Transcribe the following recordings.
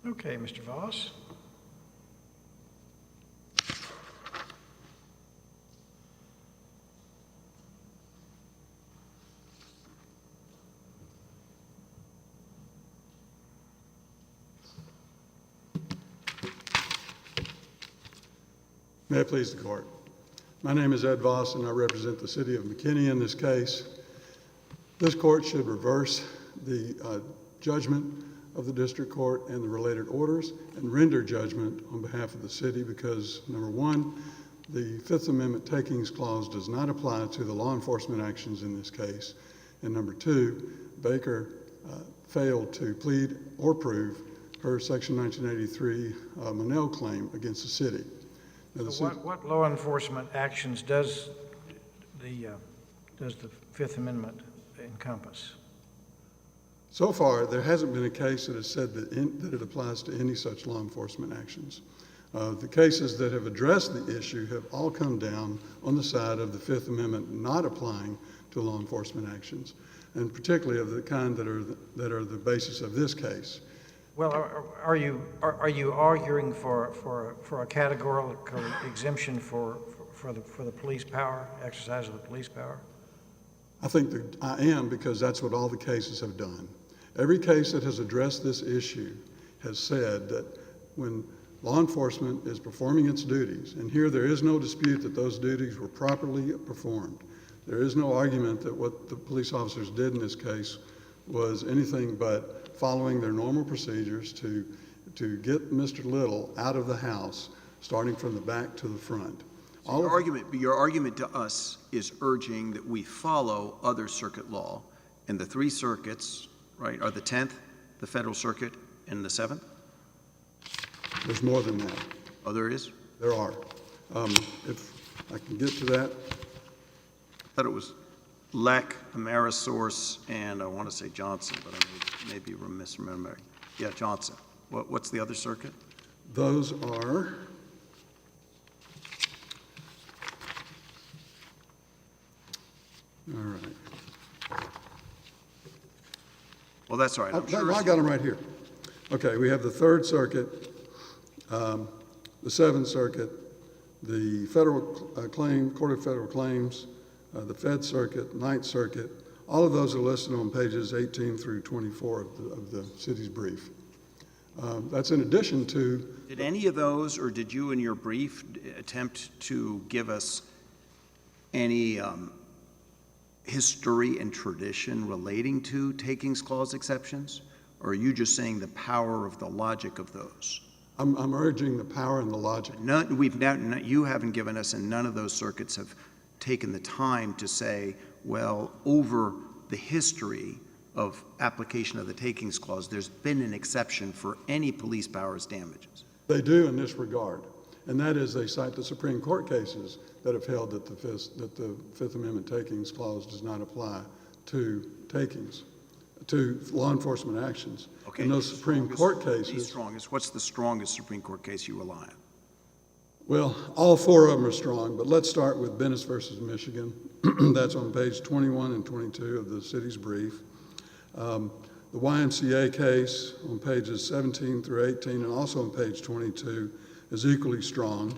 Okay, Mr. Voss. May it please the court. My name is Ed Voss and I represent the city of McKinney in this case. This court should reverse the judgment of the district court and the related orders and render judgment on behalf of the city because, number one, the Fifth Amendment takings clause does not apply to the law enforcement actions in this case. And number two, Baker failed to plead or prove her Section 1983 Monell claim against the city. So what law enforcement actions does the Fifth Amendment encompass? So far, there hasn't been a case that has said that it applies to any such law enforcement actions. The cases that have addressed the issue have all come down on the side of the Fifth Amendment not applying to law enforcement actions, and particularly of the kind that are the basis of this case. Well, are you arguing for a categorical exemption for the police power, exercise of the police power? I think that I am, because that's what all the cases have done. Every case that has addressed this issue has said that when law enforcement is performing its duties, and here there is no dispute that those duties were properly performed. There is no argument that what the police officers did in this case was anything but following their normal procedures to get Mr. Little out of the house, starting from the back to the front. So your argument to us is urging that we follow other circuit law, and the three circuits, right, are the 10th, the Federal Circuit, and the 7th? There's more than that. Oh, there is? There are. If I can get to that. I thought it was Leck, Amerisource, and I want to say Johnson, but I may be misremembering. Yeah, Johnson. What's the other circuit? Those are all right. Well, that's all right. I got them right here. Okay, we have the Third Circuit, the Seventh Circuit, the Federal Court of Federal Claims, the Fed Circuit, Ninth Circuit. All of those are listed on pages 18 through 24 of the city's brief. That's in addition to... Did any of those, or did you in your brief attempt to give us any history and tradition relating to takings clause exceptions? Or are you just saying the power of the logic of those? I'm urging the power and the logic. You haven't given us, and none of those circuits have taken the time to say, well, over the history of application of the takings clause, there's been an exception for any police powers damages. They do in this regard, and that is they cite the Supreme Court cases that have held that the Fifth Amendment takings clause does not apply to takings, to law enforcement actions. Okay. In those Supreme Court cases... What's the strongest Supreme Court case you rely on? Well, all four of them are strong, but let's start with Bennis versus Michigan. That's on page 21 and 22 of the city's brief. The YMCA case on pages 17 through 18 and also on page 22 is equally strong.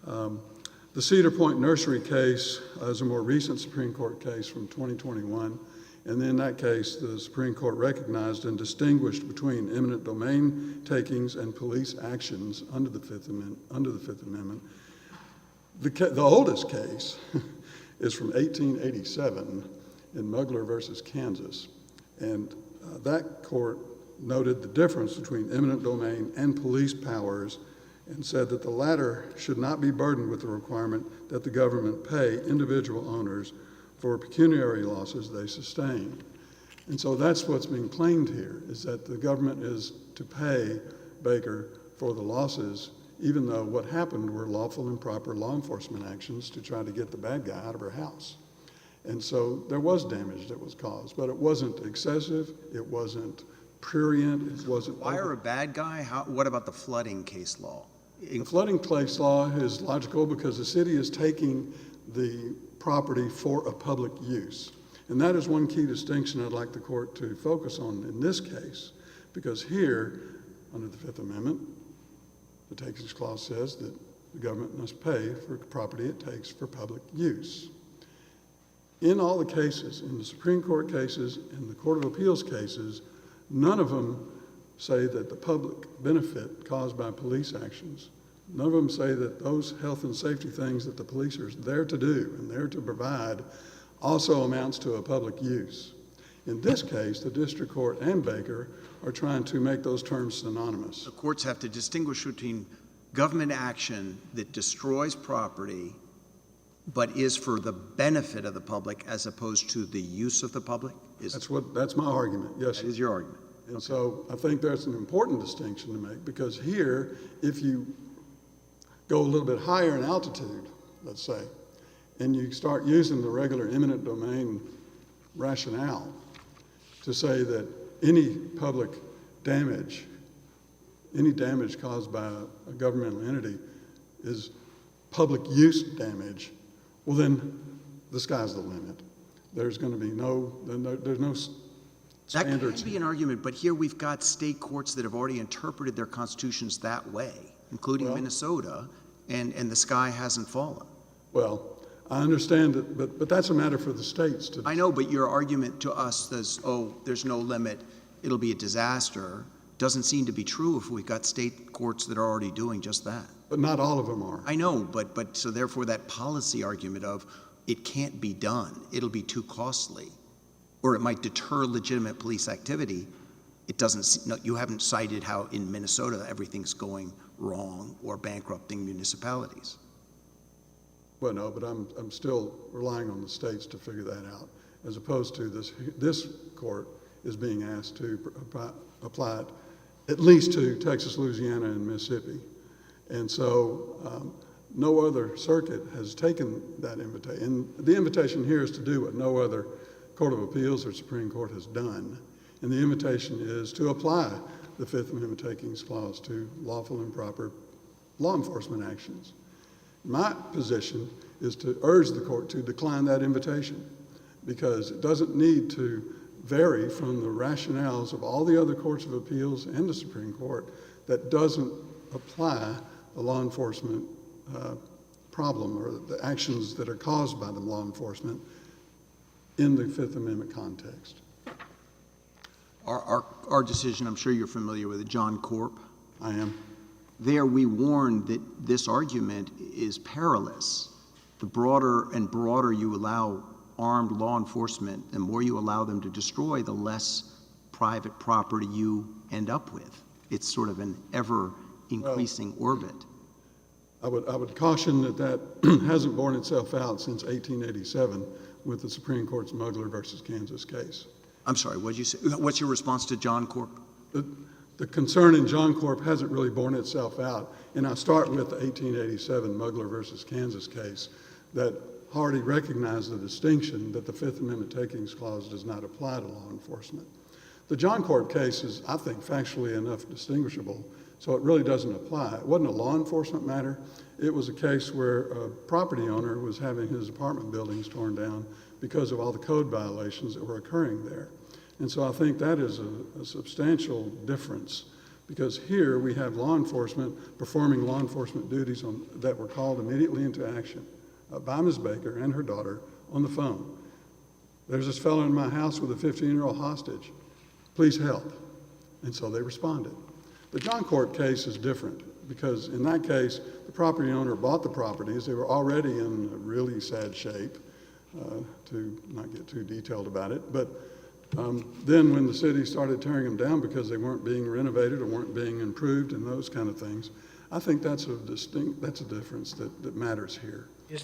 The Cedar Point Nursery case is a more recent Supreme Court case from 2021. And in that case, the Supreme Court recognized and distinguished between eminent domain takings and police actions under the Fifth Amendment. The oldest case is from 1887 in Mugler versus Kansas. And that court noted the difference between eminent domain and police powers and said that the latter should not be burdened with the requirement that the government pay individual owners for pecuniary losses they sustain. And so that's what's being claimed here, is that the government is to pay Baker for the losses, even though what happened were lawful and proper law enforcement actions to try to get the bad guy out of her house. And so there was damage that was caused, but it wasn't excessive, it wasn't prurient, it wasn't... Wire a bad guy? What about the flooding case law? The flooding case law is logical because the city is taking the property for a public use. And that is one key distinction I'd like the court to focus on in this case, because here under the Fifth Amendment, the Takings Clause says that the government must pay for property it takes for public use. In all the cases, in the Supreme Court cases, in the Court of Appeals cases, none of them say that the public benefit caused by police actions, none of them say that those health and safety things that the police are there to do and there to provide also amounts to a public use. In this case, the district court and Baker are trying to make those terms synonymous. The courts have to distinguish between government action that destroys property but is for the benefit of the public as opposed to the use of the public? That's my argument, yes. That is your argument. And so I think there's an important distinction to make, because here, if you go a little bit higher in altitude, let's say, and you start using the regular eminent domain rationale to say that any public damage, any damage caused by a governmental entity is public use damage, well then the sky's the limit. There's going to be there's no standards. That can be an argument, but here we've got state courts that have already interpreted their constitutions that way, including Minnesota, and the sky hasn't fallen. Well, I understand that, but that's a matter for the states to. I know, but your argument to us is, there's no limit, it'll be a disaster, doesn't seem to be true if we've got state courts that are already doing just that. But not all of them are. I know, but so therefore that policy argument of it can't be done, it'll be too costly, or it might deter legitimate police activity, you haven't cited how in Minnesota everything's going wrong or bankrupting municipalities. Well, no, but I'm still relying on the states to figure that out, as opposed to this court is being asked to apply it at least to Texas, Louisiana, and Mississippi. And so no other circuit has taken that invitation. And the invitation here is to do what no other Court of Appeals or Supreme Court has done. And the invitation is to apply the Fifth Amendment Takings Clause to lawful and proper law enforcement actions. My position is to urge the court to decline that invitation, because it doesn't need to vary from the rationales of all the other courts of appeals and the Supreme Court that doesn't apply the law enforcement problem or the actions that are caused by the law enforcement in the Fifth Amendment context. Our decision, I'm sure you're familiar with it, John Corp. I am. There we warned that this argument is perilous. The broader and broader you allow armed law enforcement, the more you allow them to destroy, the less private property you end up with. It's sort of an ever-increasing orbit. I would caution that hasn't borne itself out since 1887 with the Supreme Court's Mugler versus Kansas case. I'm sorry, what did you say? What's your response to John Corp? The concern in John Corp hasn't really borne itself out. And I'll start with the 1887 Mugler versus Kansas case that Hardy recognized the distinction that the Fifth Amendment Takings Clause does not apply to law enforcement. The John Corp case is, I think, factually enough distinguishable, so it really doesn't apply. It wasn't a law enforcement matter. It was a case where a property owner was having his apartment buildings torn down because of all the code violations that were occurring there. And so I think that is a substantial difference, because here we have law enforcement performing law enforcement duties that were called immediately into action by Ms. Baker and her daughter on the phone. There's this fellow in my house with a 15-year-old hostage. Please help. And so they responded. The John Corp case is different, because in that case, the property owner bought the properties. They were already in a really sad shape, to not get too detailed about it. But then when the city started tearing them down because they weren't being renovated or weren't being improved and those kind of things, I think that's a difference that matters here. Is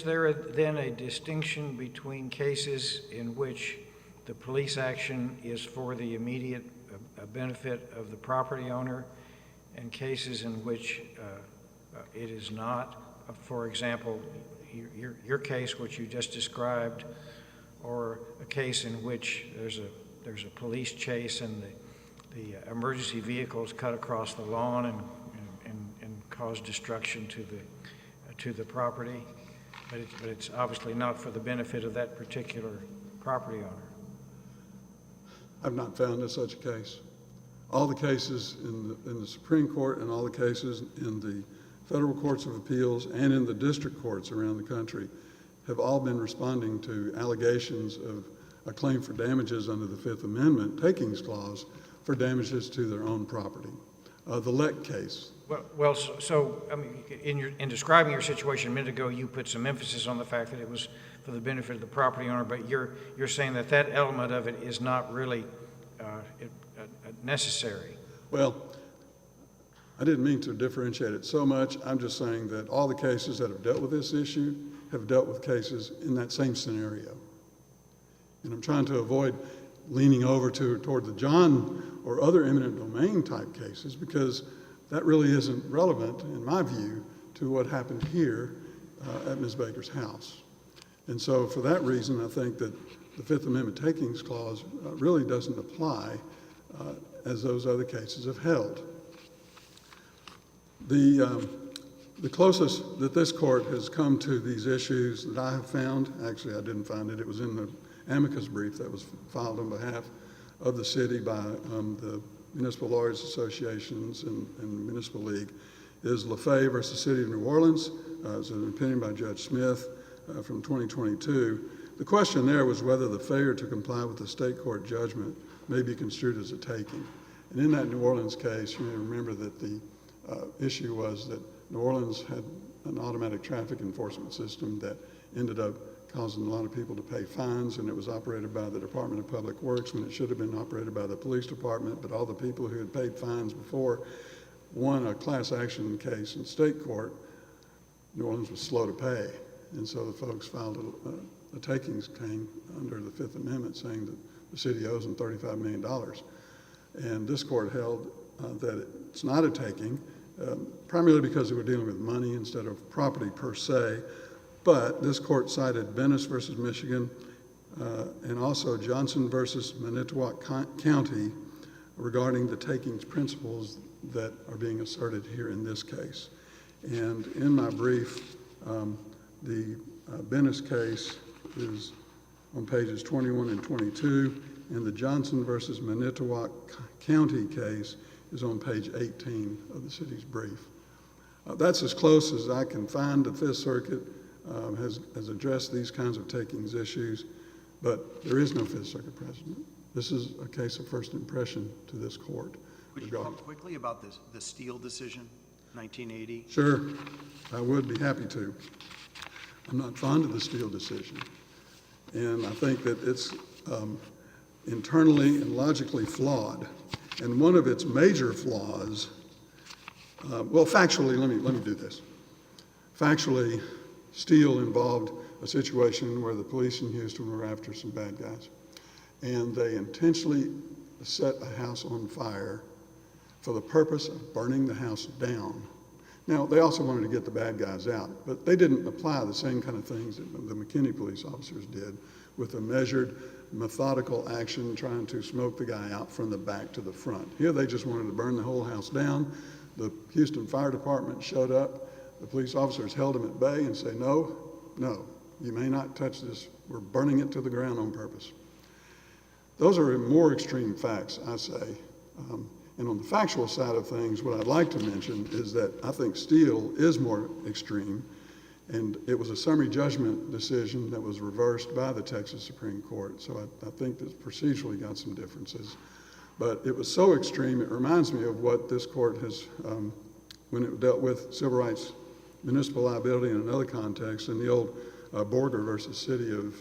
there then a distinction between cases in which the police action is for the immediate benefit of the property owner and cases in which it is not? For example, your case, which you just described, or a case in which there's a police chase and the emergency vehicles cut across the lawn and cause destruction to the property, but it's obviously not for the benefit of that particular property owner. I've not found such a case. All the cases in the Supreme Court and all the cases in the federal courts of appeals and in the district courts around the country have all been responding to allegations of a claim for damages under the Fifth Amendment takings clause for damages to their own property. The Leck case. Well, so I mean, in describing your situation a minute ago, you put some emphasis on the fact that it was for the benefit of the property owner, but you're saying that that element of it is not really necessary. Well, I didn't mean to differentiate it so much. I'm just saying that all the cases that have dealt with this issue have dealt with cases in that same scenario. And I'm trying to avoid leaning over toward the John or other eminent domain type cases because that really isn't relevant, in my view, to what happened here at Ms. Baker's house. And so for that reason, I think that the Fifth Amendment takings clause really doesn't apply as those other cases have held. The closest that this court has come to these issues that I have found, actually I didn't find it, it was in the amicus brief that was filed on behalf of the city by the Municipal Lawyers Associations and Municipal League, is LaFay versus City of New Orleans. It's an opinion by Judge Smith from 2022. The question there was whether the failure to comply with the state court judgment may be construed as a taking. And in that New Orleans case, you may remember that the issue was that New Orleans had an automatic traffic enforcement system that ended up causing a lot of people to pay fines, and it was operated by the Department of Public Works when it should have been operated by the police department, but all the people who had paid fines before won a class action case in state court. New Orleans was slow to pay, and so the folks filed a takings claim under the Fifth Amendment saying that the city owes them $35 million. And this court held that it's not a taking, primarily because they were dealing with money instead of property per se. But this court cited Venice versus Michigan and also Johnson versus Manitowoc County regarding the takings principles that are being asserted here in this case. And in my brief, the Venice case is on pages 21 and 22, and the Johnson versus Manitowoc County case is on page 18 of the city's brief. That's as close as I can find. The Fifth Circuit has addressed these kinds of takings issues, but there is no Fifth Circuit precedent. This is a case of first impression to this court. Would you talk quickly about the Steele decision, 1980? Sure, I would be happy to. I'm not fond of the Steele decision, and I think that it's internally and logically flawed. And one of its major flaws, well, factually, let me do this. Factually, Steele involved a situation where the police in Houston were after some bad guys, and they intentionally set a house on fire for the purpose of burning the house down. Now, they also wanted to get the bad guys out, but they didn't apply the same kind of things that the McKinney police officers did with a measured, methodical action trying to smoke the guy out from the back to the front. Here, they just wanted to burn the whole house down. The Houston Fire Department showed up. The police officers held them at bay and say, no, you may not touch this. We're burning it to the ground on purpose. Those are more extreme facts, I say. And on the factual side of things, what I'd like to mention is that I think Steele is more extreme, and it was a summary judgment decision that was reversed by the Texas Supreme Court. So I think that procedurally got some differences. But it was so extreme, it reminds me of what this court has, when it dealt with civil rights, municipal liability in another context, in the old Borger versus City of,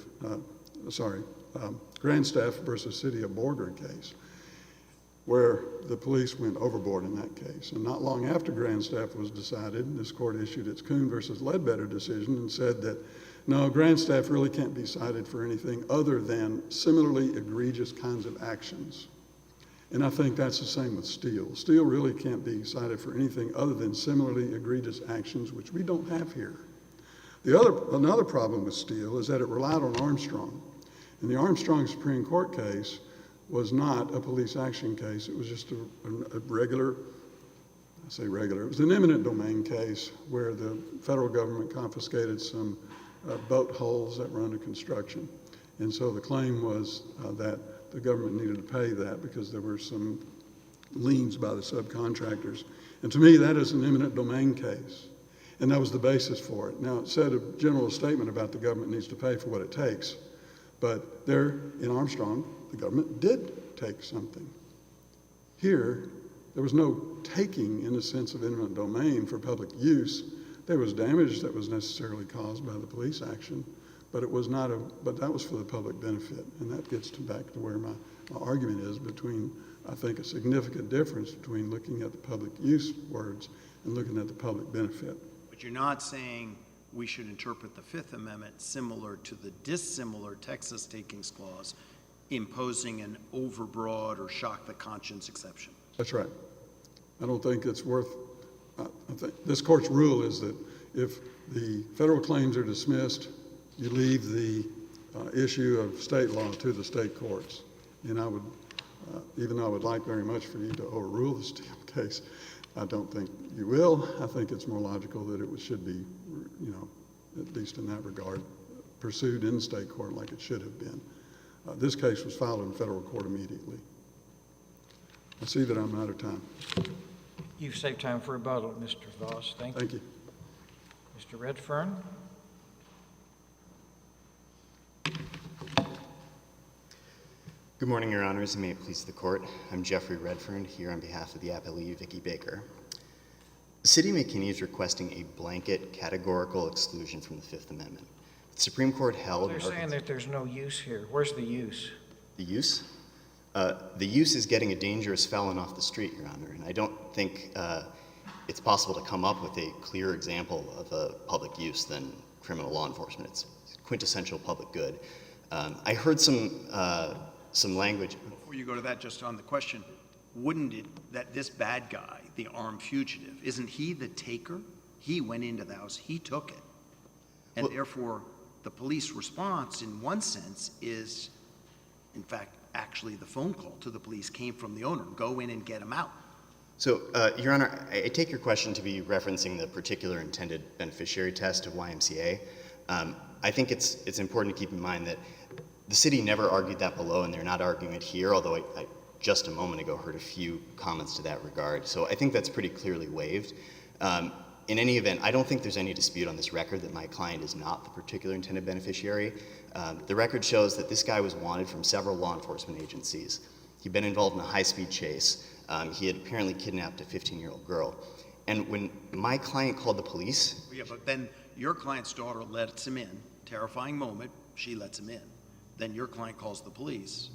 Grandstaff versus City of Borger case, where the police went overboard in that case. And not long after Grandstaff was decided, this court issued its Coon versus Ledbetter decision and said that, no, Grandstaff really can't be cited for anything other than similarly egregious kinds of actions. And I think that's the same with Steele. Steele really can't be cited for anything other than similarly egregious actions, which we don't have here. Another problem with Steele is that it relied on Armstrong. And the Armstrong Supreme Court case was not a police action case. It was just a regular, I say regular, it was an eminent domain case where the federal government confiscated some boat hulls that were under construction. And so the claim was that the government needed to pay that because there were some liens by the subcontractors. And to me, that is an eminent domain case. And that was the basis for it. Now, it said a general statement about the government needs to pay for what it takes. But there, in Armstrong, the government did take something. Here, there was no taking in the sense of eminent domain for public use. There was damage that was necessarily caused by the police action, but it was not but that was for the public benefit. And that gets back to where my argument is between, I think, a significant difference between looking at the public use words and looking at the public benefit. But you're not saying we should interpret the Fifth Amendment similar to the dissimilar Texas takings clause, imposing an overbroad or shock the conscience exception. That's right. I don't think it's worth, I think this court's rule is that if the federal claims are dismissed, you leave the issue of state law to the state courts. And I would, even though I would like very much for you to overrule the Steele case, I don't think you will. I think it's more logical that it should be, you know, at least in that regard, pursued in state court like it should have been. This case was filed in federal court immediately. I see that I'm out of time. You've saved time for rebuttal, Mr. Voss. Thank you. Thank you. Mr. Redfern? Good morning, Your Honors, and may it please the Court. I'm Jeffrey Redfern, here on behalf of the appellee, Vicki Baker. The City of McKinney is requesting a blanket categorical exclusion from the Fifth Amendment. The Supreme Court held... They're saying that there's no use here. Where's the use? The use? The use is getting a dangerous felon off the street, Your Honor, and I don't think it's possible to come up with a clearer example of a public use than criminal law enforcement. It's quintessential public good. I heard some language. Before you go to that, just on the question, wouldn't it that this bad guy, the armed fugitive, isn't he the taker? He went into the house, he took it. And Well, therefore, the police response, in one sense, is, in fact, actually the phone call to the police came from the owner. Go in and get him out. So, Your Honor, I take your question to be referencing the particular intended beneficiary test of YMCA. I think it's important to keep in mind that the city never argued that below, and they're not arguing it here, although I just a moment ago heard a few comments to that regard. So I think that's pretty clearly waived. In any event, I don't think there's any dispute on this record that my client is not the particular intended beneficiary. The record shows that this guy was wanted from several law enforcement agencies. He'd been involved in a high-speed chase. He had apparently kidnapped a 15-year-old girl. And when my client called the police... Yeah, but then your client's daughter lets him in. Terrifying moment, she lets him in. Then your client calls the police.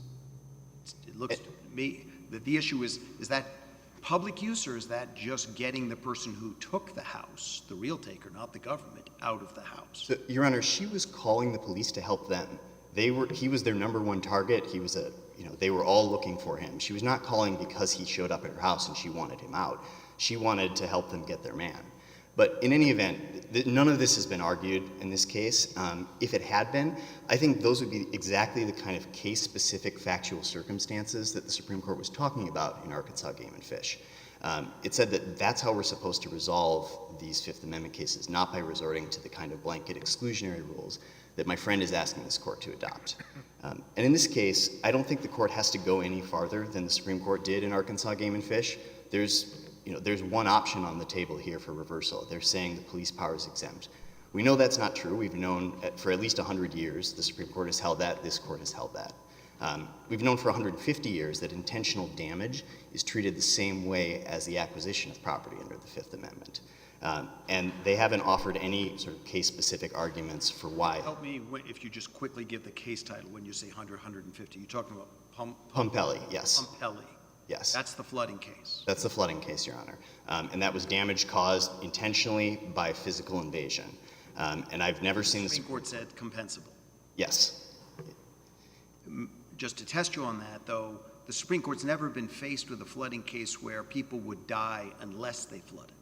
It looks to me that the issue is that public use, or is that just getting the person who took the house, the real taker, not the government, out of the house? So, Your Honor, she was calling the police to help them. He was their number one target. They were all looking for him. She was not calling because he showed up at her house and she wanted him out. She wanted to help them get their man. But in any event, none of this has been argued in this case. If it had been, I think those would be exactly the kind of case-specific factual circumstances that the Supreme Court was talking about in Arkansas Game and Fish. It said that that's how we're supposed to resolve these Fifth Amendment cases, not by resorting to the kind of blanket exclusionary rules that my friend is asking this court to adopt. And in this case, I don't think the court has to go any farther than the Supreme Court did in Arkansas Game and Fish. There's one option on the table here for reversal. They're saying the police power is exempt. We know that's not true. We've known for at least 100 years, the Supreme Court has held that, this court has held that. We've known for 150 years that intentional damage is treated the same way as the acquisition of property under the Fifth Amendment. And they haven't offered any sort of case-specific arguments for why. Help me if you just quickly give the case title when you say 100, 150. You're talking about Pumpelly, yes. Pumpelly. Yes. That's the flooding case. That's the flooding case, Your Honor. And that was damage caused intentionally by physical invasion. And I've never seen The Supreme Court said compensable. Yes. Just to test you on that, though, the Supreme Court's never been faced with a flooding case where people would die unless they flooded.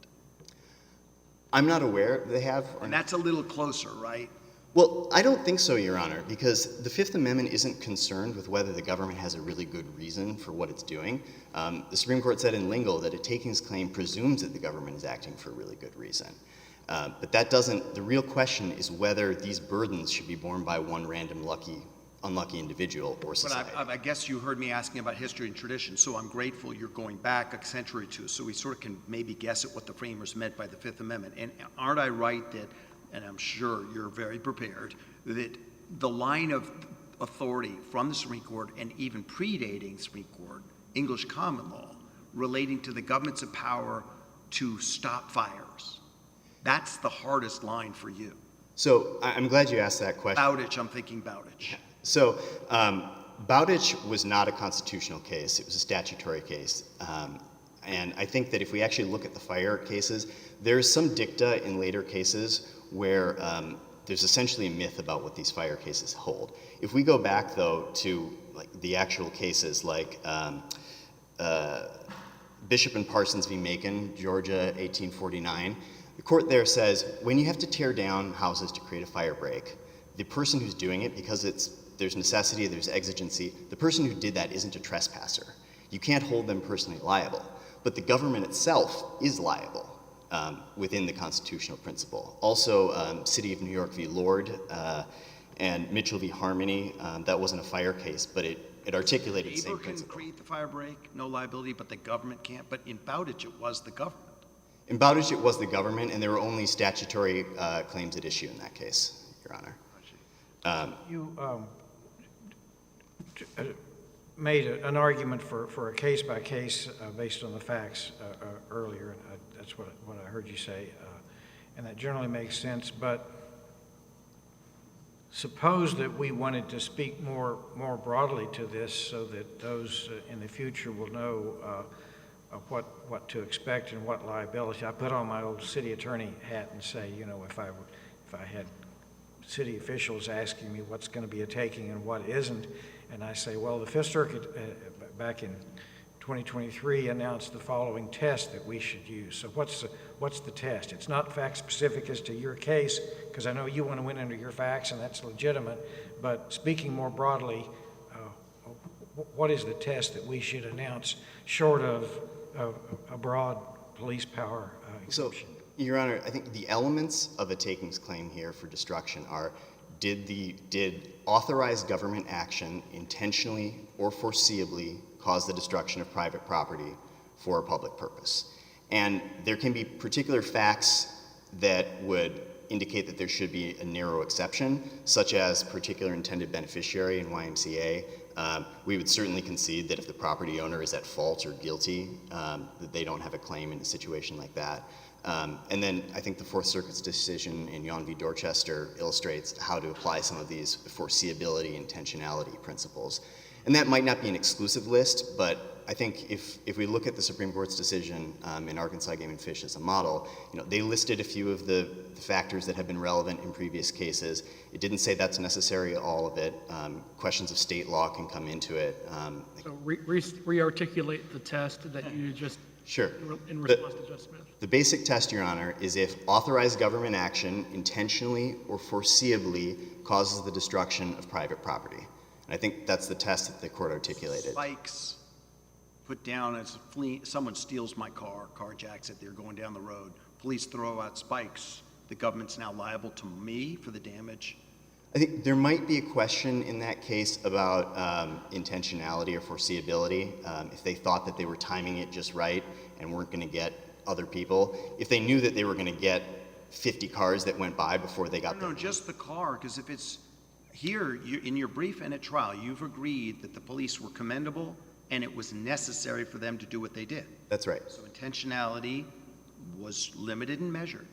I'm not aware they have. And that's a little closer, right? Well, I don't think so, Your Honor, because the Fifth Amendment isn't concerned with whether the government has a really good reason for what it's doing. The Supreme Court said in Lingle that a takings claim presumes that the government is acting for a really good reason. But that doesn't, the real question is whether these burdens should be borne by one random lucky unlucky individual or But society. I guess you heard me asking about history and tradition, so I'm grateful you're going back a century or two, so we sort of can maybe guess at what the framers meant by the Fifth Amendment. And aren't I right that, and I'm sure you're very prepared, that the line of authority from the Supreme Court and even predating Supreme Court, English common law, relating to the governments of power to stop fires, that's the hardest line for you. So I'm glad you asked that question. Bowditch, I'm thinking Bowditch. So Bowditch was not a constitutional case. It was a statutory case. And I think that if we actually look at the fire cases, there's some dicta in later cases where there's essentially a myth about what these fire cases hold. If we go back, though, to like the actual cases like Bishop and Parsons v. Macon, Georgia, 1849, the court there says when you have to tear down houses to create a fire break, the person who's doing it, because there's necessity, there's exigency, the person who did that isn't a trespasser. You can't hold them personally liable. But the government itself is liable within the constitutional principle. Also, City of New York v. Lord and Mitchell v. Harmony, that wasn't a fire case, but it articulated the same Neighbor can principle. create the fire break, no liability, but the government can't. But in Bowditch, it was the government. In Bowditch, it was the government, and there were only statutory claims at issue in that case, Your Honor. You made an argument for a case-by-case based on the facts earlier, and that's what I heard you say, and that generally makes sense, but suppose that we wanted to speak more broadly to this so that those in the future will know what to expect and what liability. I put on my old city attorney hat and say, you know, if I had city officials asking me what's going to be a taking and what isn't, and I say, well, the Fifth Circuit back in 2023 announced the following test that we should use. So what's the test? It's not fact specific as to your case, because I know you want to win under your facts, and that's legitimate. But speaking more broadly, what is the test that we should announce, short of a broad police power exemption? So, Your Honor, I think the elements of a takings claim here for destruction are: did authorized government action intentionally or foreseeably cause the destruction of private property for a public purpose? And there can be particular facts that would indicate that there should be a narrow exception, such as particular intended beneficiary in YMCA. We would certainly concede that if the property owner is at fault or guilty, that they don't have a claim in a situation like that. And then I think the Fourth Circuit's decision in Yon v. Dorchester illustrates how to apply some of these foreseeability, intentionality principles. And that might not be an exclusive list, but I think if we look at the Supreme Court's decision in Arkansas Game and Fish as a model, they listed a few of the factors that have been relevant in previous cases. It didn't say that's necessary, all of it. Questions of state law can come into it. So re-articulate the test that you just, Sure. in response to Justice Smith. The basic test, Your Honor, is if authorized government action intentionally or foreseeably causes the destruction of private property. And I think that's the test that the court articulated. Spikes put down as someone steals my car, carjacks it, they're going down the road. Police throw out spikes. The government's now liable to me for the damage. I think there might be a question in that case about intentionality or foreseeability. If they thought that they were timing it just right and weren't going to get other people. If they knew that they were going to get 50 cars that went by before they got there. No, just the car, because if it's here, in your brief and at trial, you've agreed that the police were commendable and it was necessary for them to do what they did. That's right. So intentionality was limited and measured.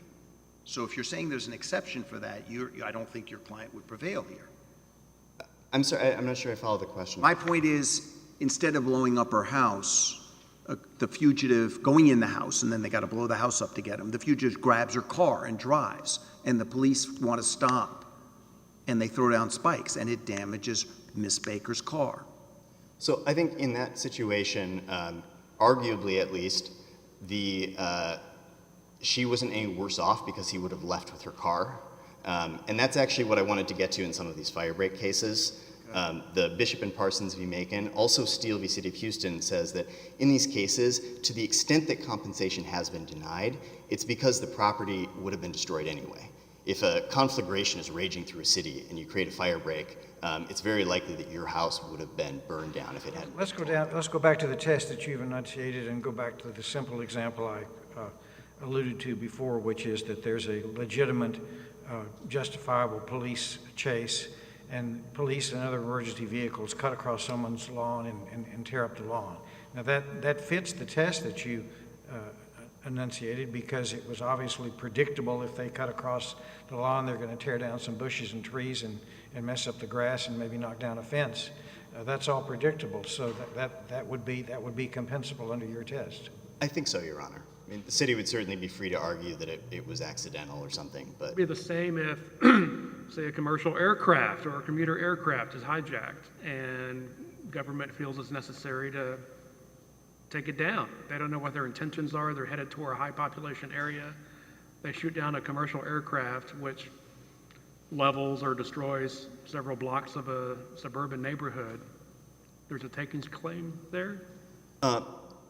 So if you're saying there's an exception for that, I don't think your client would prevail here. I'm sorry, I'm not sure I followed the question. My point is, instead of blowing up her house, the fugitive going in the house, and then they got to blow the house up to get him, the fugitive grabs her car and drives, and the police want to stop, and they throw down spikes, and it damages Miss Baker's car. So I think in that situation, arguably at least, she wasn't any worse off because he would have left with her car. And that's actually what I wanted to get to in some of these fire break cases. The Bishop and Parsons v. Macon, also Steele v. City of Houston, says that in these cases, to the extent that compensation has been denied, it's because the property would have been destroyed anyway. if a conflagration is raging through a city and you create a fire break, it's very likely that your house would have been burned down if it hadn't. Let's go back to the test that you've enunciated and go back to the simple example I alluded to before, which is that there's a legitimate, justifiable police chase, and police and other emergency vehicles cut across someone's lawn and tear up the lawn. Now that fits the test that you enunciated, because it was obviously predictable if they cut across the lawn, they're going to tear down some bushes and trees and mess up the grass and maybe knock down a fence. That's all predictable, so that would be compensable under your test. I think so, Your Honor. I mean, the city would certainly be free to argue that it was accidental or something, but It'd be the same if, say, a commercial aircraft or a commuter aircraft is hijacked and government feels it's necessary to take it down. They don't know what their intentions are. They're headed toward a high population area. They shoot down a commercial aircraft, which levels or destroys several blocks of a suburban neighborhood. There's a takings claim there?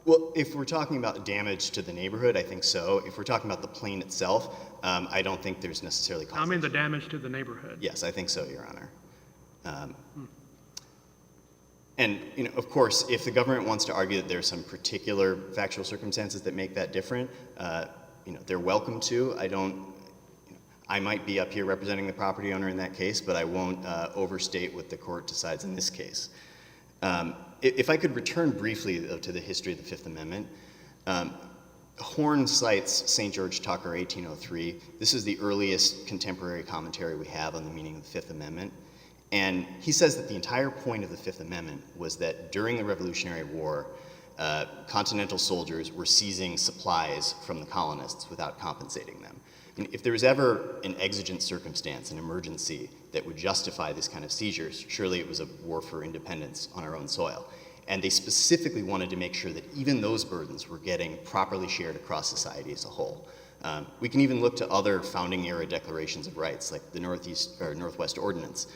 well, if we're talking about damage to the neighborhood, I think so. If we're talking about the plane itself, I don't think there's necessarily I mean the causation. damage to the neighborhood. Yes, I think so, Your Honor. And, of course, if the government wants to argue that there's some particular factual circumstances that make that different, they're welcome to. I might be up here representing the property owner in that case, but I won't overstate what the court decides in this case. If I could return briefly, though, to the history of the Fifth Amendment, Horn cites St. George Tucker, 1803. This is the earliest contemporary commentary we have on the meaning of the Fifth Amendment. And he says that the entire point of the Fifth Amendment was that during the Revolutionary War, continental soldiers were seizing supplies from the colonists without compensating them. And if there was ever an exigent circumstance, an emergency that would justify this kind of seizures, surely it was a war for independence on our own soil. And they specifically wanted to make sure that even those burdens were getting properly shared across society as a whole. We can even look to other founding era declarations of rights, like the Northwest Ordinance.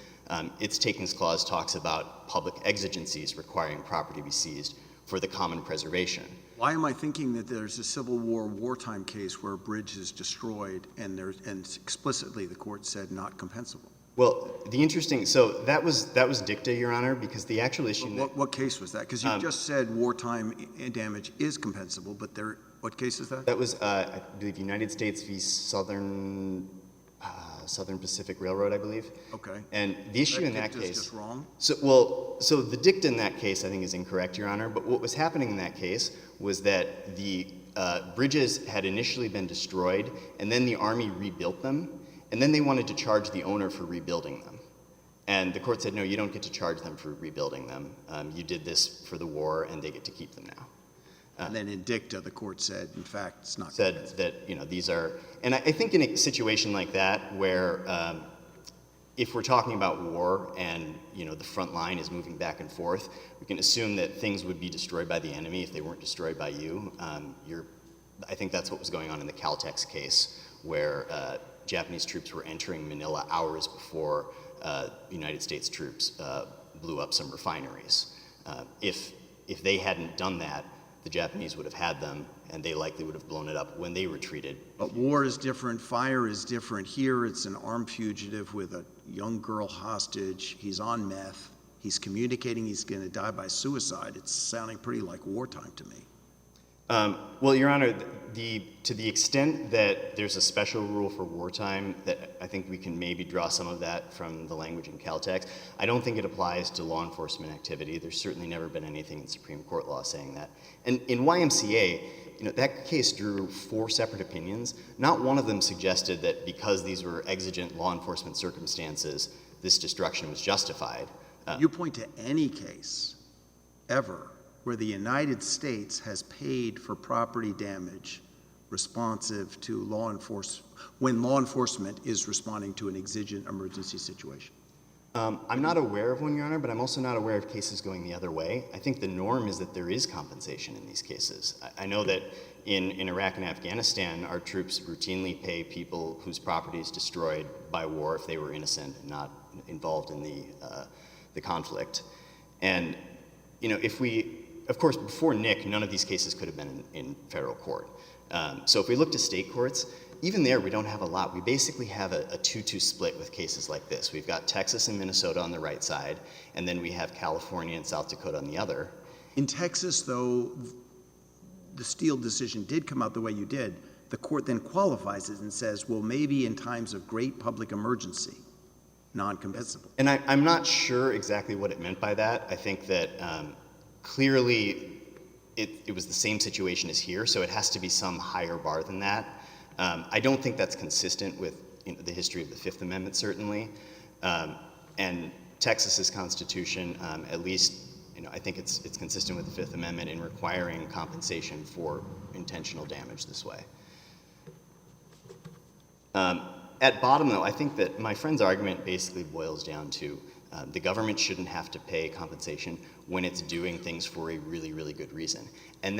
Its takings clause talks about public exigencies requiring property be seized for the common preservation. Why am I thinking that there's a Civil War wartime case where a bridge is destroyed and explicitly the court said not compensable? Well, so that was dicta, Your Honor, because the actual issue. What case was that? Because you just said wartime damage is compensable, but what case is that? That was, I believe, United States v. Southern Pacific Railroad, I believe. Okay. And the issue in that dicta's case. just wrong? So the dicta in that case, I think, is incorrect, Your Honor. But what was happening in that case was that the bridges had initially been destroyed, and then the Army rebuilt them, and then they wanted to charge the owner for rebuilding them. And the court said, no, you don't get to charge them for rebuilding them. You did this for the war, and they get to keep them now. And then in dicta, the court said, in fact, it's not Said compensable. that, these are, and I think in a situation like that where if we're talking about war and, the front line is moving back and forth, we can assume that things would be destroyed by the enemy if they weren't destroyed by you. I think that's what was going on in the Caltex case, where Japanese troops were entering Manila hours before United States troops blew up some refineries. If they hadn't done that, the Japanese would have had them, and they likely would have blown it up when they retreated. But war is different, fire is different. Here it's an armed fugitive with a young girl hostage. He's on meth. He's communicating he's going to die by suicide. It's sounding pretty like wartime to me. Well, Your Honor, to the extent that there's a special rule for wartime, that I think we can maybe draw some of that from the language in Caltex. I don't think it applies to law enforcement activity. There's certainly never been anything in Supreme Court law saying that. And in YMCA, that case drew 4 separate opinions. Not one of them suggested that because these were exigent law enforcement circumstances, this destruction was justified. You point to any case ever where the United States has paid for property damage responsive to when law enforcement is responding to an exigent emergency situation? I'm not aware of one, Your Honor, but I'm also not aware of cases going the other way. I think the norm is that there is compensation in these cases. I know that in Iraq and Afghanistan, our troops routinely pay people whose property is destroyed by war if they were innocent and not involved in the conflict. And, of course, before Nick, none of these cases could have been in federal court. So if we look to state courts, even there, we don't have a lot. We basically have a 2-2 split with cases like this. We've got Texas and Minnesota on the right side, and then we have California and South Dakota on the other. In Texas, though, the Steele decision did come out the way you did. The court then qualifies it and says, well, maybe in times of great public emergency, non-compensable. And I'm not sure exactly what it meant by that. I think that clearly it was the same situation as here, so it has to be some higher bar than that. I don't think that's consistent with the history of the Fifth Amendment, certainly. And Texas's Constitution, at least, I think it's consistent with the Fifth Amendment in requiring compensation for intentional damage this way. At bottom, though, I think that my friend's argument basically boils down to the government shouldn't have to pay compensation when it's doing things for a really, really good reason. And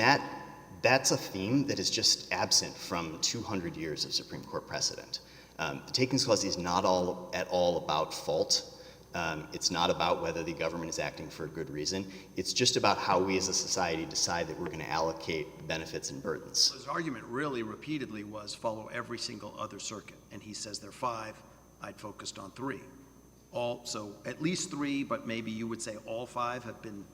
that's a theme that is just absent from 200 years of Supreme Court precedent. The Takings Clause is not at all about fault. It's not about whether the government is acting for a good reason. It's just about how we as a society decide that we're going to allocate benefits and burdens. His argument really repeatedly was follow every single other circuit. And he says there are 5. I'd focused on 3. So at least 3, but maybe you would say all 5 have been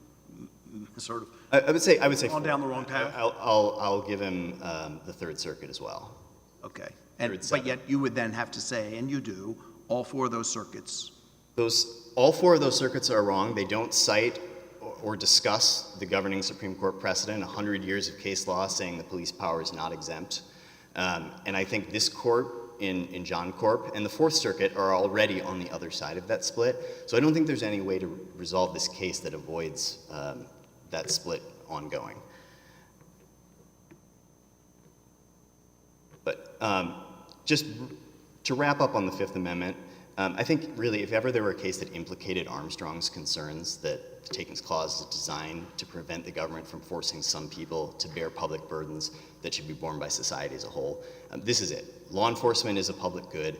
sort of I would say gone 4. down the wrong path? I'll give him the Third Circuit as well. Okay. Third, But 7. yet you would then have to say, and you do, all 4 of those circuits. All 4 of those circuits are wrong. They don't cite or discuss the governing Supreme Court precedent, 100 years of case law saying the police power is not exempt. And I think this court in John Corp and the Fourth Circuit are already on the other side of that split. So I don't think there's any way to resolve this case that avoids that split ongoing. But just to wrap up on the Fifth Amendment, I think really if ever there were a case that implicated Armstrong's concerns that the Takings Clause is designed to prevent the government from forcing some people to bear public burdens that should be borne by society as a whole, this is it. Law enforcement is a public good.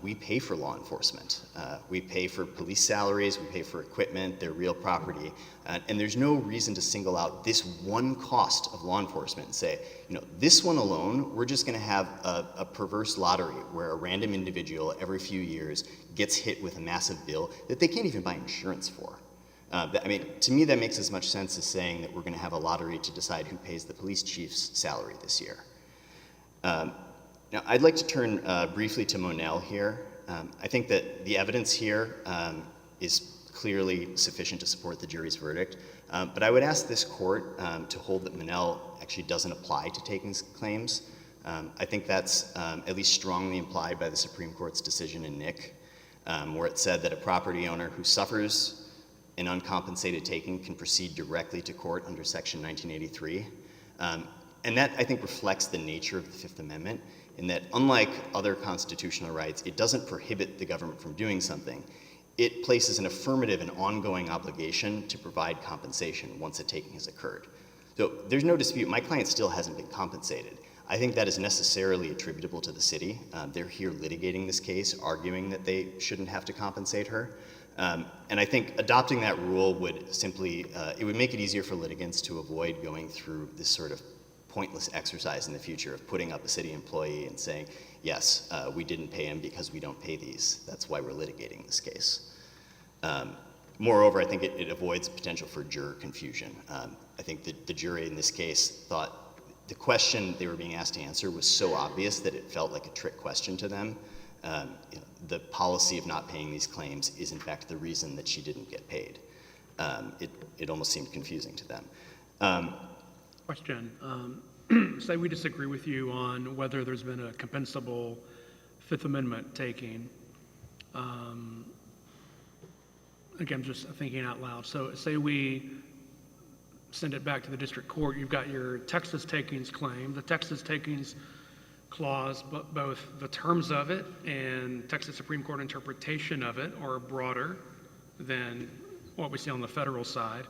We pay for law enforcement. We pay for police salaries, we pay for equipment, their real property, and there's no reason to single out this one cost of law enforcement and say, this one alone, we're just gonna have a perverse lottery where a random individual every few years gets hit with a massive bill that they can't even buy insurance for. To me, that makes as much sense as saying that we're gonna have a lottery to decide who pays the police chief's salary this year. Now, I'd like to turn briefly to Monell here. I think that the evidence here is clearly sufficient to support the jury's verdict, but I would ask this court to hold that Monell actually doesn't apply to takings claims. I think that's at least strongly implied by the Supreme Court's decision in Nick, where it said that a property owner who suffers an uncompensated taking can proceed directly to court under Section 1983. And that, I think, reflects the nature of the Fifth Amendment, in that unlike other constitutional rights, it doesn't prohibit the government from doing something. It places an affirmative and ongoing obligation to provide compensation once a taking has occurred. So there's no dispute, my client still hasn't been compensated. I think that is necessarily attributable to the city. They're here litigating this case, arguing that they shouldn't have to compensate her. And I think adopting that rule would simply, it would make it easier for litigants to avoid going through this sort of pointless exercise in the future of putting up a city employee and saying, yes, we didn't pay him because we don't pay these. That's why we're litigating this case. Moreover, I think it avoids potential for juror confusion. I think that the jury in this case thought the question they were being asked to answer was so obvious that it felt like a trick question to them. The policy of not paying these claims is in fact the reason that she didn't get paid. It almost seemed confusing to them. Question. Say we disagree with you on whether there's been a compensable Fifth Amendment taking. Again, just thinking out loud. So say we send it back to the district court. You've got your Texas takings claim. The Texas takings clause, but both the terms of it and Texas Supreme Court interpretation of it are broader than what we see on the federal side.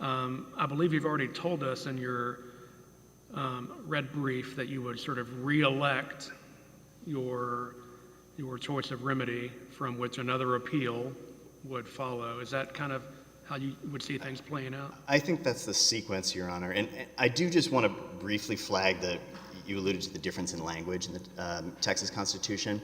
I believe you've already told us in your red brief that you would sort of re-elect your choice of remedy from which another appeal would follow. Is that kind of how you would see things playing out? I think that's the sequence, Your Honor. And I do just want to briefly flag that you alluded to the difference in language in the Texas Constitution.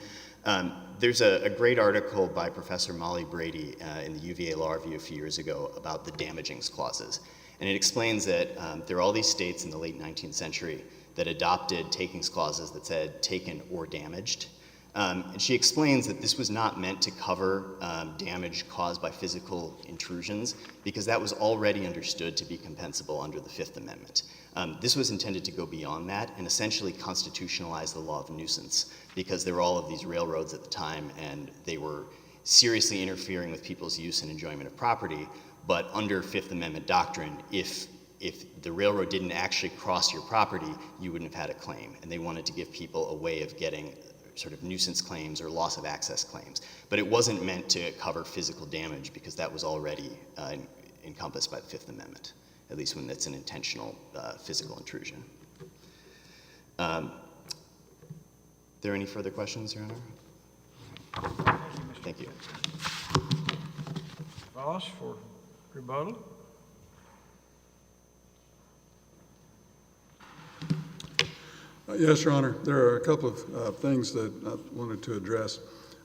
There's a great article by Professor Molly Brady in the UVA Law Review a few years ago about the damagings clauses. And it explains that there are all these states in the late 19th century that adopted takings clauses that said taken or damaged. And she explains that this was not meant to cover damage caused by physical intrusions because that was already understood to be compensable under the Fifth Amendment. This was intended to go beyond that and essentially constitutionalize the law of nuisance because there were all of these railroads at the time and they were seriously interfering with people's use and enjoyment of property. But under Fifth Amendment doctrine, if the railroad didn't actually cross your property, you wouldn't have had a claim. And they wanted to give people a way of getting sort of nuisance claims or loss of access claims. But it wasn't meant to cover physical damage because that was already encompassed by the Fifth Amendment, at least when it's an intentional physical intrusion. Are there any further questions, Your Honor? Thank you. Voss for rebuttal. Yes, Your Honor. There are a couple of things that I wanted to address.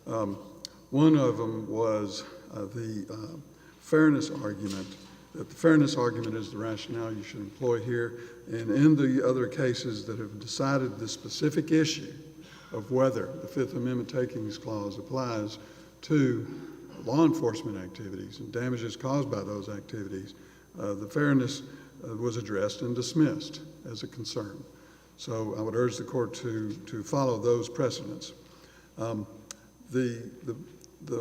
One of them was the fairness argument, that the fairness argument is the rationale you should employ here. And in the other cases that have decided the specific issue of whether the Fifth Amendment takings clause applies to law enforcement activities and damages caused by those activities, the fairness was addressed and dismissed as a concern. So I would urge the court to follow those precedents. The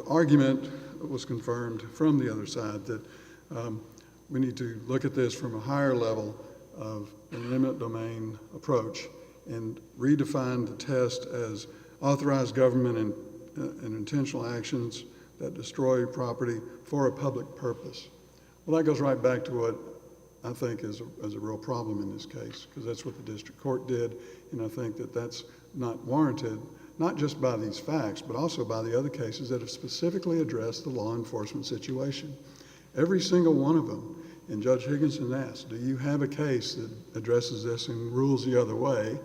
argument was confirmed from the other side that we need to look at this from a higher level of an eminent domain approach and redefine the test as authorized government and intentional actions that destroy property for a public purpose. Well, that goes right back to what I think is a real problem in this case, because that's what the district court did, and I think that that's not warranted, not just by these facts, but also by the other cases that have specifically addressed the law enforcement situation. Every single one of them, and Judge Higginson asked, do you have a case that addresses this and rules the other way?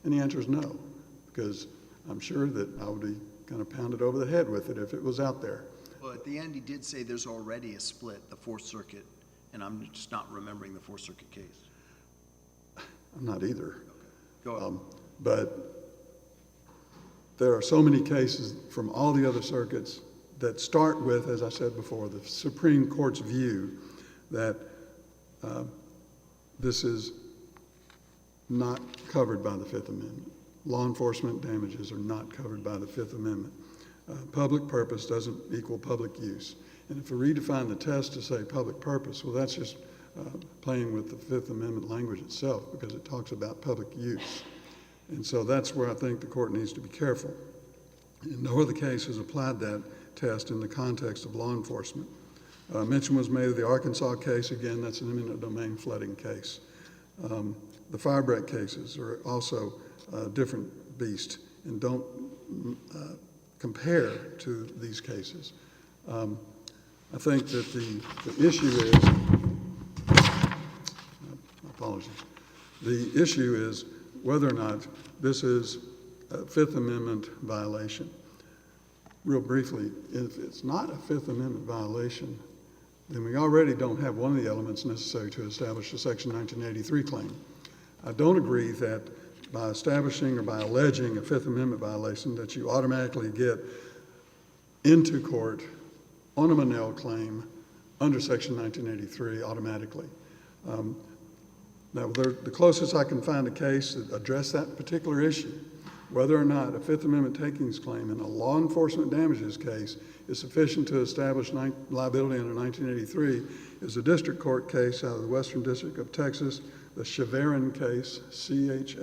And the answer is no, because I'm sure that I would be kind of pounded over the head with it if it was out there. Well, at the end, he did say there's already a split, the Fourth Circuit, and I'm just not remembering the Fourth Circuit case. I'm not either. Okay. Go ahead. But there are so many cases from all the other circuits that start with, as I said before, the Supreme Court's view that this is not covered by the Fifth Amendment. Law enforcement damages are not covered by the Fifth Amendment. Public purpose doesn't equal public use. And if we redefine the test to say public purpose, well, that's just playing with the Fifth Amendment language itself because it talks about public use. And so that's where I think the court needs to be careful. And no other case has applied that test in the context of law enforcement. Mention was made of the Arkansas case. Again, that's an eminent domain flooding case. The fire break cases are also a different beast and don't compare to these cases. I think that the issue is, apologies, the issue is whether or not this is a Fifth Amendment violation. Real briefly, if it's not a Fifth Amendment violation, then we already don't have one of the elements necessary to establish a Section 1983 claim. I don't agree that by establishing or by alleging a Fifth Amendment violation that you automatically get into court on a Monell claim under Section 1983 automatically. Now, the closest I can find a case that addressed that particular issue, whether or not a Fifth Amendment takings claim in a law enforcement damages case is sufficient to establish liability under 1983, is a district court case out of the Western District of Texas, the Chavarin case, Chavarin.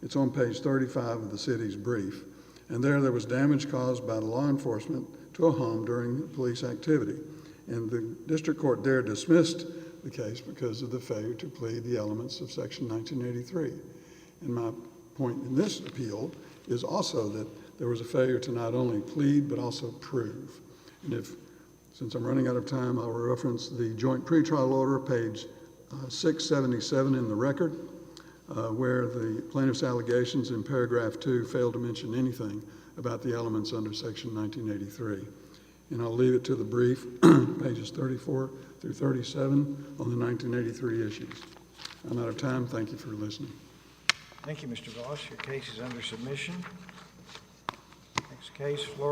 It's on page 35 of the city's brief. And there was damage caused by the law enforcement to a home during police activity. And the district court there dismissed the case because of the failure to plead the elements of Section 1983. And my point in this appeal is also that there was a failure to not only plead but also prove. And since I'm running out of time, I'll reference the joint pretrial order, page 677 in the record, where the plaintiff's allegations in paragraph 2 fail to mention anything about the elements under section 1983. And I'll leave it to the brief, pages 34 through 37 on the 1983 issues. I'm out of time. Thank you for listening. Thank you, Mr. Voss. Your case is under submission. Next case, Florida.